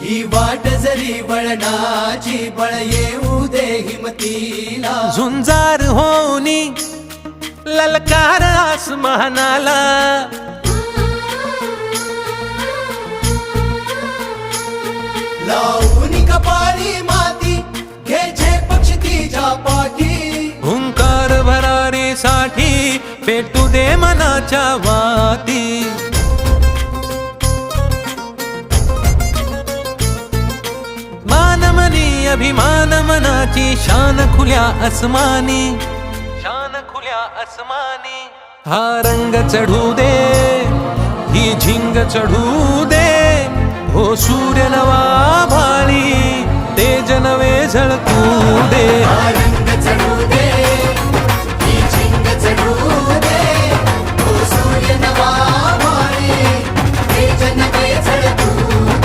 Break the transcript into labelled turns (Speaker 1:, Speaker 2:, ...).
Speaker 1: ही वाट जरी वळणाची बळ येऊ दे हिमतीला
Speaker 2: झुंजार होनी ललकार आसमानाला
Speaker 1: लावून कपाळी माती घे झेप क्षितिजा पाठी
Speaker 2: हुंकार भरारीसाठी पेटू दे मनाच्या वाती मानमनी अभिमान मनाची शान खुल्या आसमानी शान खुल्या आसमानी हा रंग चढू दे ही झिंग चढू दे हो सूर्य नवा भाळी तेज नवे झळकू दे